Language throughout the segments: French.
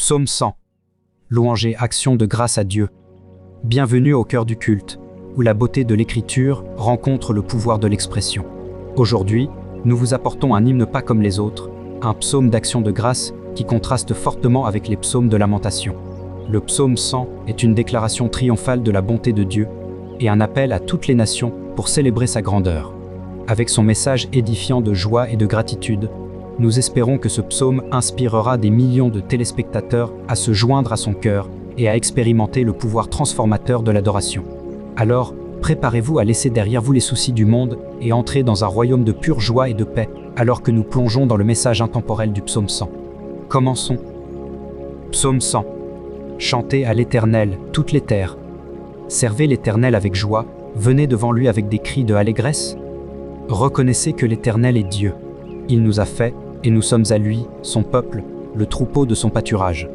Psaume 100. Louange et action de grâce à Dieu. Bienvenue au cœur du culte, où la beauté de l'écriture rencontre le pouvoir de l'expression. Aujourd'hui, nous vous apportons un hymne pas comme les autres, un psaume d'action de grâce qui contraste fortement avec les psaumes de lamentation. Le psaume 100 est une déclaration triomphale de la bonté de Dieu et un appel à toutes les nations pour célébrer sa grandeur. Avec son message édifiant de joie et de gratitude, nous espérons que ce psaume inspirera des millions de téléspectateurs à se joindre à son cœur et à expérimenter le pouvoir transformateur de l'adoration. Alors, préparez-vous à laisser derrière vous les soucis du monde et entrer dans un royaume de pure joie et de paix, alors que nous plongeons dans le message intemporel du psaume 100. Commençons. Psaume 100. Chantez à l'Éternel, toutes les terres. Servez l'Éternel avec joie, venez devant lui avec des cris de allégresse. Reconnaissez que l'Éternel est Dieu. Il nous a fait, et nous sommes à lui, son peuple, le troupeau de son pâturage.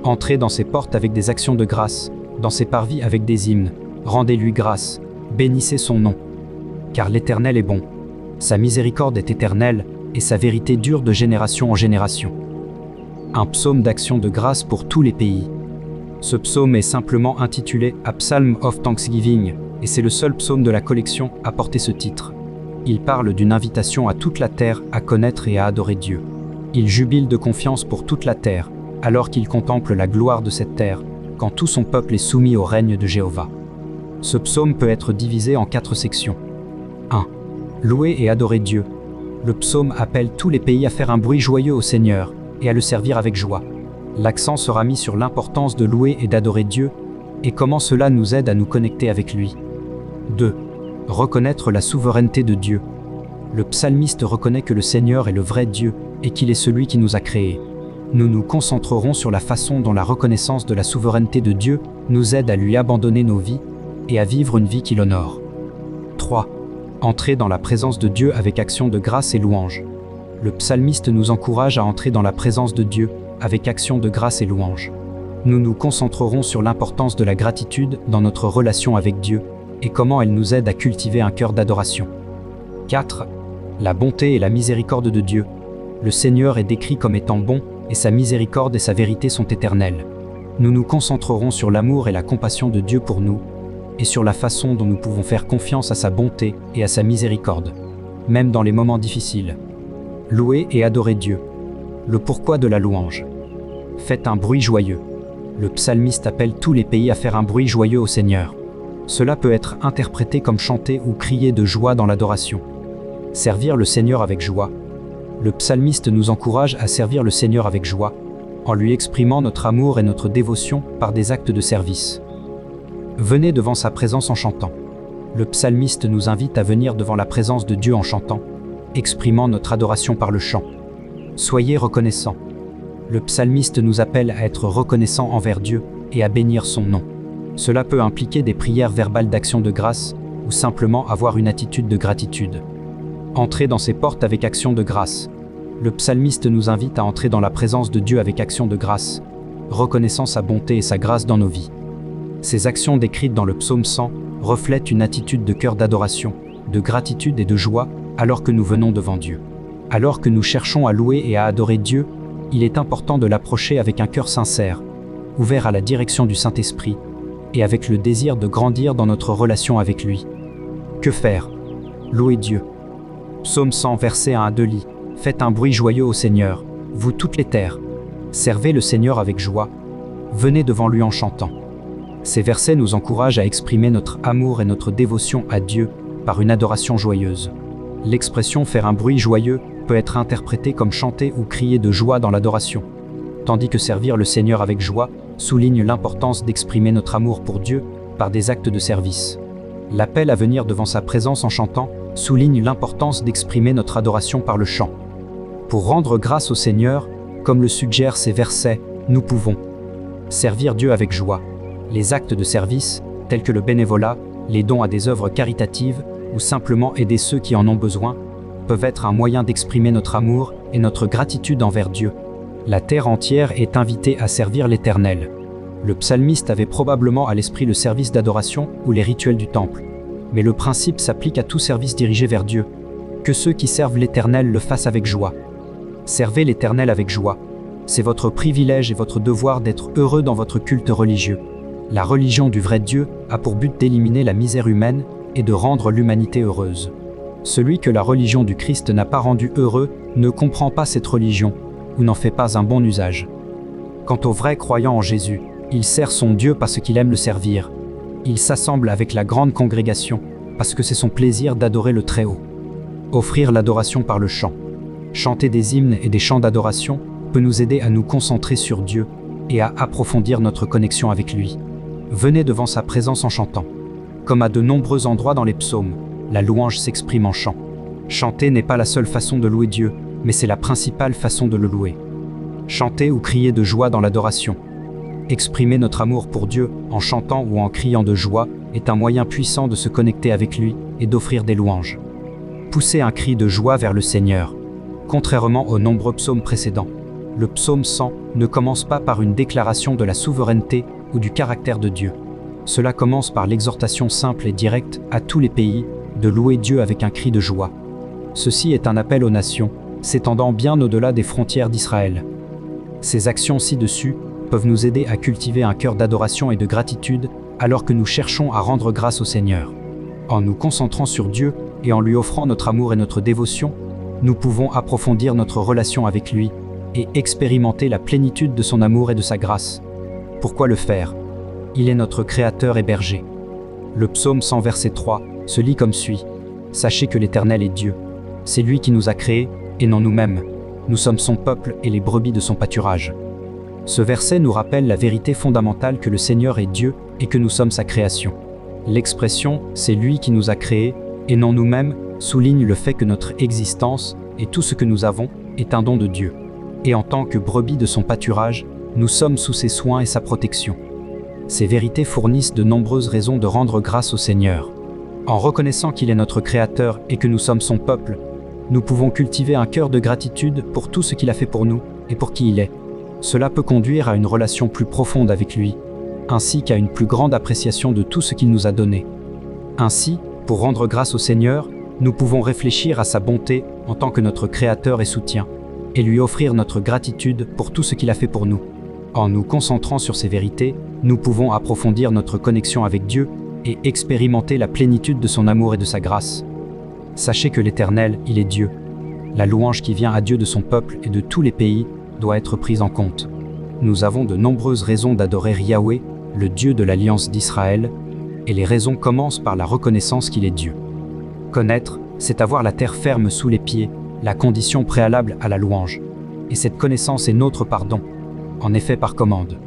Entrez dans ses portes avec des actions de grâce, dans ses parvis avec des hymnes. Rendez-lui grâce, bénissez son nom. Car l'Éternel est bon, sa miséricorde est éternelle, et sa vérité dure de génération en génération. Un psaume d'action de grâce pour tous les pays. Ce psaume est simplement intitulé A Psalm of Thanksgiving, et c'est le seul psaume de la collection à porter ce titre. Il parle d'une invitation à toute la terre à connaître et à adorer Dieu. Il jubile de confiance pour toute la terre, alors qu'il contemple la gloire de cette terre, quand tout son peuple est soumis au règne de Jéhovah. Ce psaume peut être divisé en 4 sections. 1. Louer et adorer Dieu. Le psaume appelle tous les pays à faire un bruit joyeux au Seigneur et à le servir avec joie. L'accent sera mis sur l'importance de louer et d'adorer Dieu et comment cela nous aide à nous connecter avec lui. 2. Reconnaître la souveraineté de Dieu. Le psalmiste reconnaît que le Seigneur est le vrai Dieu et qu'il est celui qui nous a créés. Nous nous concentrerons sur la façon dont la reconnaissance de la souveraineté de Dieu nous aide à lui abandonner nos vies et à vivre une vie qui l'honore. 3. Entrer dans la présence de Dieu avec action de grâce et louange. Le psalmiste nous encourage à entrer dans la présence de Dieu avec action de grâce et louange. Nous nous concentrerons sur l'importance de la gratitude dans notre relation avec Dieu et comment elle nous aide à cultiver un cœur d'adoration. 4. La bonté et la miséricorde de Dieu. Le Seigneur est décrit comme étant bon et sa miséricorde et sa vérité sont éternelles. Nous nous concentrerons sur l'amour et la compassion de Dieu pour nous et sur la façon dont nous pouvons faire confiance à sa bonté et à sa miséricorde, même dans les moments difficiles. Louer et adorer Dieu. Le pourquoi de la louange. Faites un bruit joyeux. Le psalmiste appelle tous les pays à faire un bruit joyeux au Seigneur. Cela peut être interprété comme chanter ou crier de joie dans l'adoration. Servir le Seigneur avec joie. Le psalmiste nous encourage à servir le Seigneur avec joie, en lui exprimant notre amour et notre dévotion par des actes de service. Venez devant sa présence en chantant. Le psalmiste nous invite à venir devant la présence de Dieu en chantant, exprimant notre adoration par le chant. Soyez reconnaissants. Le psalmiste nous appelle à être reconnaissants envers Dieu et à bénir son nom. Cela peut impliquer des prières verbales d'action de grâce ou simplement avoir une attitude de gratitude. Entrer dans ses portes avec action de grâce. Le psalmiste nous invite à entrer dans la présence de Dieu avec action de grâce, reconnaissant sa bonté et sa grâce dans nos vies. Ces actions décrites dans le psaume 100 reflètent une attitude de cœur d'adoration, de gratitude et de joie alors que nous venons devant Dieu. Alors que nous cherchons à louer et à adorer Dieu, il est important de l'approcher avec un cœur sincère, ouvert à la direction du Saint-Esprit, et avec le désir de grandir dans notre relation avec lui. Que faire? Louer Dieu. Psaume 100, versets 1 à 2 lit. Faites un bruit joyeux au Seigneur, vous toutes les terres. Servez le Seigneur avec joie. Venez devant lui en chantant. Ces versets nous encouragent à exprimer notre amour et notre dévotion à Dieu par une adoration joyeuse. L'expression « faire un bruit joyeux » peut être interprétée comme chanter ou crier de joie dans l'adoration, tandis que servir le Seigneur avec joie souligne l'importance d'exprimer notre amour pour Dieu par des actes de service. L'appel à venir devant sa présence en chantant souligne l'importance d'exprimer notre adoration par le chant. Pour rendre grâce au Seigneur, comme le suggèrent ces versets, nous pouvons servir Dieu avec joie. Les actes de service, tels que le bénévolat, les dons à des œuvres caritatives ou simplement aider ceux qui en ont besoin, peuvent être un moyen d'exprimer notre amour et notre gratitude envers Dieu. La terre entière est invitée à servir l'Éternel. Le psalmiste avait probablement à l'esprit le service d'adoration ou les rituels du temple. Mais le principe s'applique à tout service dirigé vers Dieu. Que ceux qui servent l'Éternel le fassent avec joie. Servez l'Éternel avec joie. C'est votre privilège et votre devoir d'être heureux dans votre culte religieux. La religion du vrai Dieu a pour but d'éliminer la misère humaine et de rendre l'humanité heureuse. Celui que la religion du Christ n'a pas rendu heureux ne comprend pas cette religion ou n'en fait pas un bon usage. Quant au vrai croyant en Jésus, il sert son Dieu parce qu'il aime le servir. Il s'assemble avec la grande congrégation parce que c'est son plaisir d'adorer le Très-Haut. Offrir l'adoration par le chant. Chanter des hymnes et des chants d'adoration peut nous aider à nous concentrer sur Dieu et à approfondir notre connexion avec lui. Venez devant sa présence en chantant. Comme à de nombreux endroits dans les psaumes, la louange s'exprime en chant. Chanter n'est pas la seule façon de louer Dieu, mais c'est la principale façon de le louer. Chanter ou crier de joie dans l'adoration. Exprimer notre amour pour Dieu en chantant ou en criant de joie est un moyen puissant de se connecter avec lui et d'offrir des louanges. Pousser un cri de joie vers le Seigneur. Contrairement aux nombreux psaumes précédents, le psaume 100 ne commence pas par une déclaration de la souveraineté ou du caractère de Dieu. Cela commence par l'exhortation simple et directe à tous les pays de louer Dieu avec un cri de joie. Ceci est un appel aux nations, s'étendant bien au-delà des frontières d'Israël. Ces actions ci-dessus peuvent nous aider à cultiver un cœur d'adoration et de gratitude alors que nous cherchons à rendre grâce au Seigneur. En nous concentrant sur Dieu et en lui offrant notre amour et notre dévotion, nous pouvons approfondir notre relation avec lui et expérimenter la plénitude de son amour et de sa grâce. Pourquoi le faire? Il est notre Créateur et berger. Le psaume 100 verset 3 se lit comme suit. Sachez que l'Éternel est Dieu. C'est lui qui nous a créés et non nous-mêmes. Nous sommes son peuple et les brebis de son pâturage. Ce verset nous rappelle la vérité fondamentale que le Seigneur est Dieu et que nous sommes sa création. L'expression « c'est lui qui nous a créés et non nous-mêmes » souligne le fait que notre existence et tout ce que nous avons est un don de Dieu. Et en tant que brebis de son pâturage, nous sommes sous ses soins et sa protection. Ces vérités fournissent de nombreuses raisons de rendre grâce au Seigneur. En reconnaissant qu'il est notre Créateur et que nous sommes son peuple, nous pouvons cultiver un cœur de gratitude pour tout ce qu'il a fait pour nous et pour qui il est. Cela peut conduire à une relation plus profonde avec lui, ainsi qu'à une plus grande appréciation de tout ce qu'il nous a donné. Ainsi, pour rendre grâce au Seigneur, nous pouvons réfléchir à sa bonté en tant que notre Créateur et soutien, et lui offrir notre gratitude pour tout ce qu'il a fait pour nous. En nous concentrant sur ces vérités, nous pouvons approfondir notre connexion avec Dieu et expérimenter la plénitude de son amour et de sa grâce. Sachez que l'Éternel, il est Dieu. La louange qui vient à Dieu de son peuple et de tous les pays doit être prise en compte. Nous avons de nombreuses raisons d'adorer Yahweh, le Dieu de l'Alliance d'Israël, et les raisons commencent par la reconnaissance qu'il est Dieu. Connaître, c'est avoir la terre ferme sous les pieds, la condition préalable à la louange. Et cette connaissance est notre pardon, en effet par commande.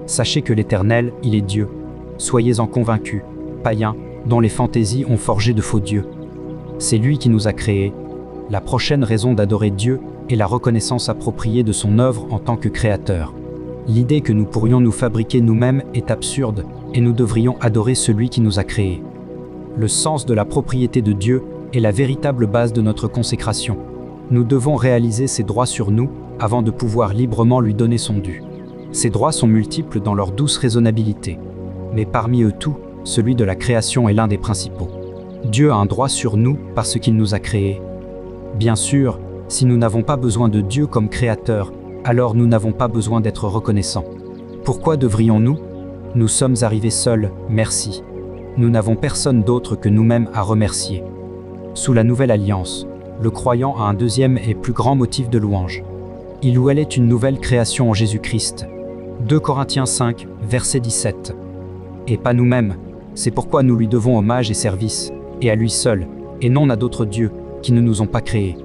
Sachez que l'Éternel, il est Dieu. Soyez-en convaincus, païens, dont les fantaisies ont forgé de faux dieux. C'est lui qui nous a créés. La prochaine raison d'adorer Dieu est la reconnaissance appropriée de son œuvre en tant que créateur. L'idée que nous pourrions nous fabriquer nous-mêmes est absurde et nous devrions adorer celui qui nous a créés. Le sens de la propriété de Dieu est la véritable base de notre consécration. Nous devons réaliser ses droits sur nous avant de pouvoir librement lui donner son dû. Ces droits sont multiples dans leur douce raisonnabilité. Mais parmi eux tous, celui de la création est l'un des principaux. Dieu a un droit sur nous parce qu'il nous a créés. Bien sûr, si nous n'avons pas besoin de Dieu comme créateur, alors nous n'avons pas besoin d'être reconnaissants. Pourquoi devrions-nous? Nous sommes arrivés seuls, merci. Nous n'avons personne d'autre que nous-mêmes à remercier. Sous la nouvelle alliance, le croyant a un deuxième et plus grand motif de louange. Il ou elle est une nouvelle création en Jésus-Christ. 2 Corinthiens 5, verset 17. Et pas nous-mêmes, c'est pourquoi nous lui devons hommage et service, et à lui seul, et non à d'autres dieux qui ne nous ont pas créés.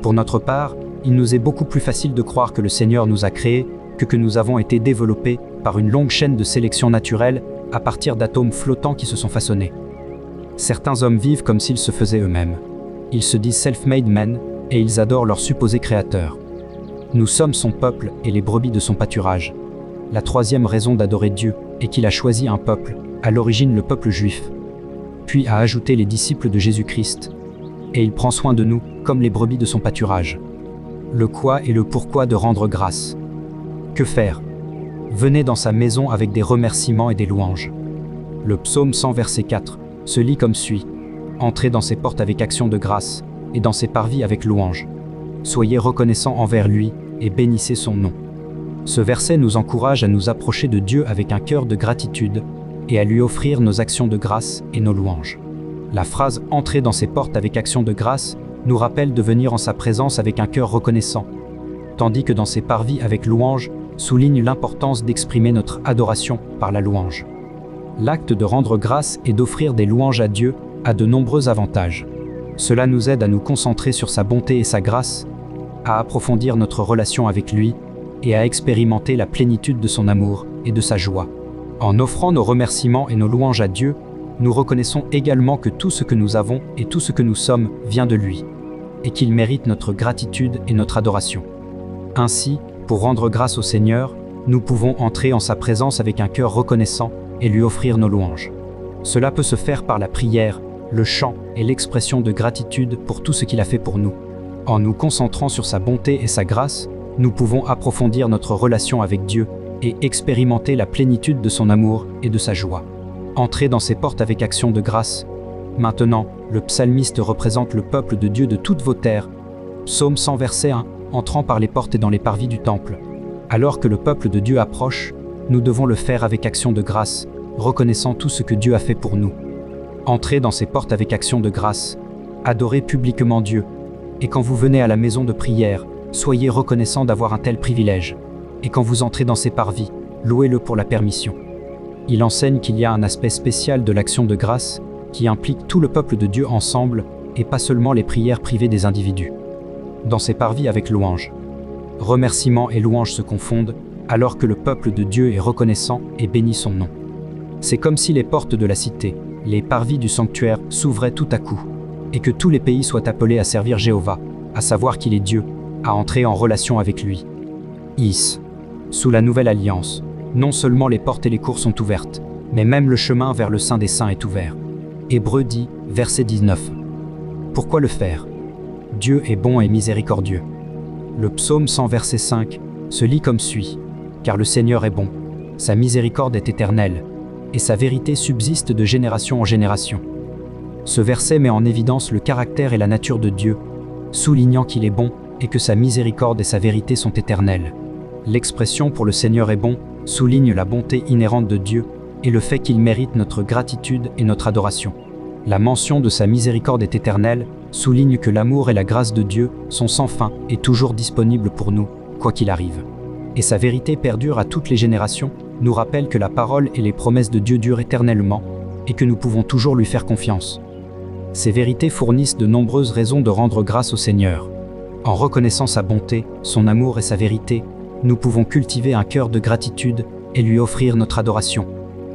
Pour notre part, il nous est beaucoup plus facile de croire que le Seigneur nous a créés que nous avons été développés par une longue chaîne de sélection naturelle à partir d'atomes flottants qui se sont façonnés. Certains hommes vivent comme s'ils se faisaient eux-mêmes. Ils se disent self-made men et ils adorent leur supposé créateur. Nous sommes son peuple et les brebis de son pâturage. La troisième raison d'adorer Dieu est qu'il a choisi un peuple, à l'origine le peuple juif, puis a ajouté les disciples de Jésus-Christ. Et il prend soin de nous comme les brebis de son pâturage. Le quoi et le pourquoi de rendre grâce. Que faire? Venez dans sa maison avec des remerciements et des louanges. Le psaume 100 verset 4 se lit comme suit. Entrez dans ses portes avec action de grâce et dans ses parvis avec louange. Soyez reconnaissants envers lui et bénissez son nom. Ce verset nous encourage à nous approcher de Dieu avec un cœur de gratitude et à lui offrir nos actions de grâce et nos louanges. La phrase « Entrez dans ses portes avec action de grâce » nous rappelle de venir en sa présence avec un cœur reconnaissant, tandis que dans ses parvis avec louange souligne l'importance d'exprimer notre adoration par la louange. L'acte de rendre grâce et d'offrir des louanges à Dieu a de nombreux avantages. Cela nous aide à nous concentrer sur sa bonté et sa grâce, à approfondir notre relation avec lui et à expérimenter la plénitude de son amour et de sa joie. En offrant nos remerciements et nos louanges à Dieu, nous reconnaissons également que tout ce que nous avons et tout ce que nous sommes vient de lui, et qu'il mérite notre gratitude et notre adoration. Ainsi, pour rendre grâce au Seigneur, nous pouvons entrer en sa présence avec un cœur reconnaissant et lui offrir nos louanges. Cela peut se faire par la prière, le chant et l'expression de gratitude pour tout ce qu'il a fait pour nous. En nous concentrant sur sa bonté et sa grâce, nous pouvons approfondir notre relation avec Dieu et expérimenter la plénitude de son amour et de sa joie. Entrez dans ses portes avec action de grâce. Maintenant, le psalmiste représente le peuple de Dieu de toutes vos terres. Psaume 100 verset 1, entrant par les portes et dans les parvis du temple. Alors que le peuple de Dieu approche, nous devons le faire avec action de grâce, reconnaissant tout ce que Dieu a fait pour nous. Entrez dans ses portes avec action de grâce. Adorez publiquement Dieu. Et quand vous venez à la maison de prière, soyez reconnaissant d'avoir un tel privilège. Et quand vous entrez dans ses parvis, louez-le pour la permission. Il enseigne qu'il y a un aspect spécial de l'action de grâce qui implique tout le peuple de Dieu ensemble et pas seulement les prières privées des individus. Dans ses parvis avec louange, remerciements et louanges se confondent alors que le peuple de Dieu est reconnaissant et bénit son nom. C'est comme si les portes de la cité, les parvis du sanctuaire s'ouvraient tout à coup et que tous les pays soient appelés à servir Jéhovah, à savoir qu'il est Dieu, à entrer en relation avec lui. Sous la nouvelle alliance, non seulement les portes et les cours sont ouvertes, mais même le chemin vers le Saint des Saints est ouvert. Hébreux dit, verset 19. Pourquoi le faire? Dieu est bon et miséricordieux. Le psaume 100 verset 5 se lit comme suit. Car le Seigneur est bon, sa miséricorde est éternelle, et sa vérité subsiste de génération en génération. Ce verset met en évidence le caractère et la nature de Dieu, soulignant qu'il est bon et que sa miséricorde et sa vérité sont éternelles. L'expression « pour le Seigneur est bon » souligne la bonté inhérente de Dieu et le fait qu'il mérite notre gratitude et notre adoration. La mention de sa miséricorde est éternelle souligne que l'amour et la grâce de Dieu sont sans fin et toujours disponibles pour nous, quoi qu'il arrive. Et sa vérité perdure à toutes les générations, nous rappelle que la parole et les promesses de Dieu durent éternellement et que nous pouvons toujours lui faire confiance. Ces vérités fournissent de nombreuses raisons de rendre grâce au Seigneur. En reconnaissant sa bonté, son amour et sa vérité, nous pouvons cultiver un cœur de gratitude et lui offrir notre adoration.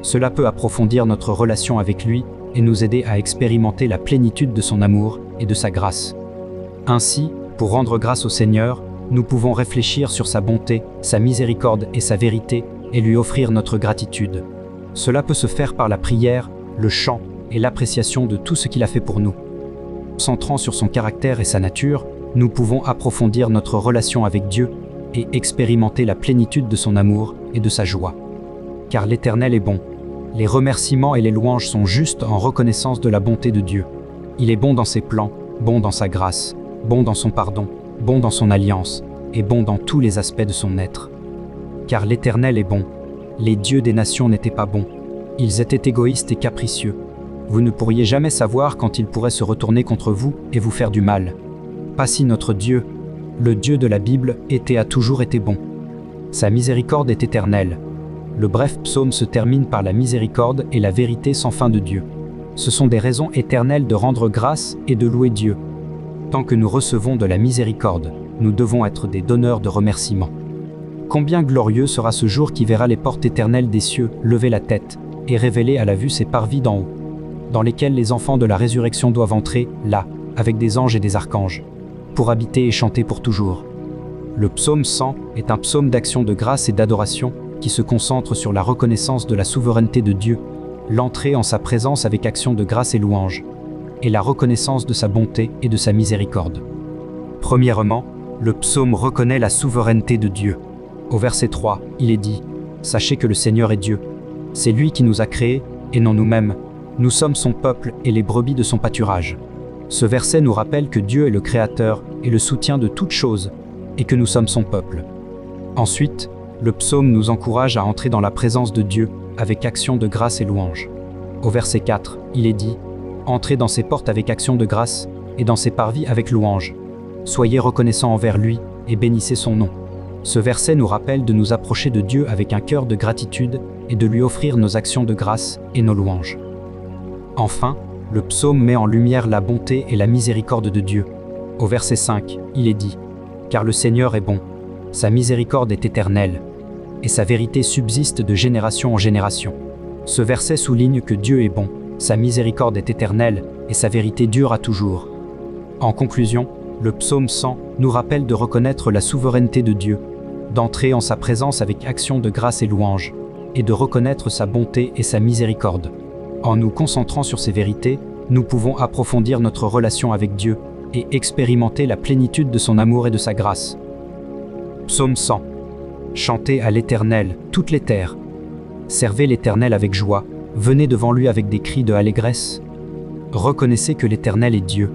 Cela peut approfondir notre relation avec lui et nous aider à expérimenter la plénitude de son amour et de sa grâce. Ainsi, pour rendre grâce au Seigneur, nous pouvons réfléchir sur sa bonté, sa miséricorde et sa vérité et lui offrir notre gratitude. Cela peut se faire par la prière, le chant et l'appréciation de tout ce qu'il a fait pour nous. Centrant sur son caractère et sa nature, nous pouvons approfondir notre relation avec Dieu et expérimenter la plénitude de son amour et de sa joie. Car l'Éternel est bon. Les remerciements et les louanges sont justes en reconnaissance de la bonté de Dieu. Il est bon dans ses plans, bon dans sa grâce, bon dans son pardon, bon dans son alliance, et bon dans tous les aspects de son être. Car l'Éternel est bon. Les dieux des nations n'étaient pas bons. Ils étaient égoïstes et capricieux. Vous ne pourriez jamais savoir quand ils pourraient se retourner contre vous et vous faire du mal. Pas si notre Dieu, le Dieu de la Bible, était et a toujours été bon. Sa miséricorde est éternelle. Le bref psaume se termine par la miséricorde et la vérité sans fin de Dieu. Ce sont des raisons éternelles de rendre grâce et de louer Dieu. Tant que nous recevons de la miséricorde, nous devons être des donneurs de remerciements. Combien glorieux sera ce jour qui verra les portes éternelles des cieux lever la tête et révéler à la vue ces parvis d'en haut, dans lesquels les enfants de la résurrection doivent entrer, là, avec des anges et des archanges, pour habiter et chanter pour toujours. Le psaume 100 est un psaume d'action de grâce et d'adoration qui se concentre sur la reconnaissance de la souveraineté de Dieu, l'entrée en sa présence avec action de grâce et louange, et la reconnaissance de sa bonté et de sa miséricorde. Premièrement, le psaume reconnaît la souveraineté de Dieu. Au verset 3, il est dit « Sachez que le Seigneur est Dieu. C'est lui qui nous a créés, et non nous-mêmes. Nous sommes son peuple et les brebis de son pâturage. » Ce verset nous rappelle que Dieu est le Créateur et le soutien de toutes choses, et que nous sommes son peuple. Ensuite, le psaume nous encourage à entrer dans la présence de Dieu avec action de grâce et louange. Au verset 4, il est dit « Entrez dans ses portes avec action de grâce et dans ses parvis avec louange. Soyez reconnaissants envers lui et bénissez son nom. » Ce verset nous rappelle de nous approcher de Dieu avec un cœur de gratitude et de lui offrir nos actions de grâce et nos louanges. Enfin, le psaume met en lumière la bonté et la miséricorde de Dieu. Au verset 5, il est dit « Car le Seigneur est bon, sa miséricorde est éternelle, et sa vérité subsiste de génération en génération. » Ce verset souligne que Dieu est bon, sa miséricorde est éternelle, et sa vérité dure à toujours. En conclusion, le psaume 100 nous rappelle de reconnaître la souveraineté de Dieu, d'entrer en sa présence avec action de grâce et louange, et de reconnaître sa bonté et sa miséricorde. En nous concentrant sur ces vérités, nous pouvons approfondir notre relation avec Dieu et expérimenter la plénitude de son amour et de sa grâce. Psaume 100. Chantez à l'Éternel, toutes les terres. Servez l'Éternel avec joie, venez devant lui avec des cris de allégresse. Reconnaissez que l'Éternel est Dieu.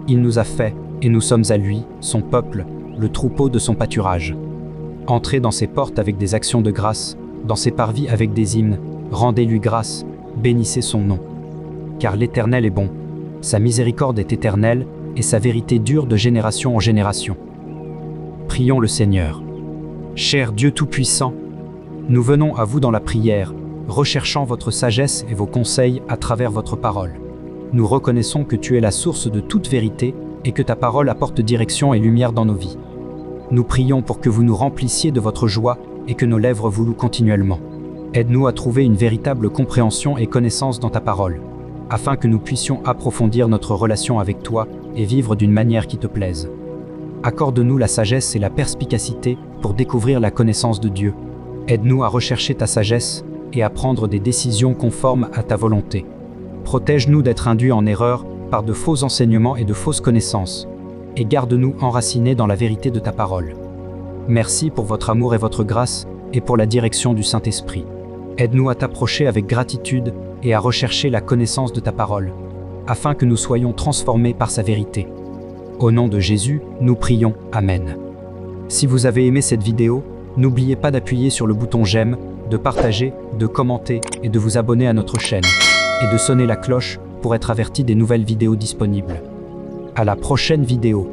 Il nous a fait, et nous sommes à lui, son peuple, le troupeau de son pâturage. Entrez dans ses portes avec des actions de grâce, dans ses parvis avec des hymnes, rendez-lui grâce, bénissez son nom. Car l'Éternel est bon, sa miséricorde est éternelle, et sa vérité dure de génération en génération. Prions le Seigneur. Cher Dieu Tout-Puissant, nous venons à vous dans la prière, recherchant votre sagesse et vos conseils à travers votre parole. Nous reconnaissons que tu es la source de toute vérité et que ta parole apporte direction et lumière dans nos vies. Nous prions pour que vous nous remplissiez de votre joie et que nos lèvres vous louent continuellement. Aide-nous à trouver une véritable compréhension et connaissance dans ta parole, afin que nous puissions approfondir notre relation avec toi et vivre d'une manière qui te plaise. Accorde-nous la sagesse et la perspicacité pour découvrir la connaissance de Dieu. Aide-nous à rechercher ta sagesse et à prendre des décisions conformes à ta volonté. Protège-nous d'être induits en erreur par de faux enseignements et de fausses connaissances, et garde-nous enracinés dans la vérité de ta parole. Merci pour votre amour et votre grâce, et pour la direction du Saint-Esprit. Aide-nous à t'approcher avec gratitude et à rechercher la connaissance de ta parole, afin que nous soyons transformés par sa vérité. Au nom de Jésus, nous prions. Amen. Si vous avez aimé cette vidéo, n'oubliez pas d'appuyer sur le bouton j'aime, de partager, de commenter et de vous abonner à notre chaîne, et de sonner la cloche pour être averti des nouvelles vidéos disponibles. À la prochaine vidéo.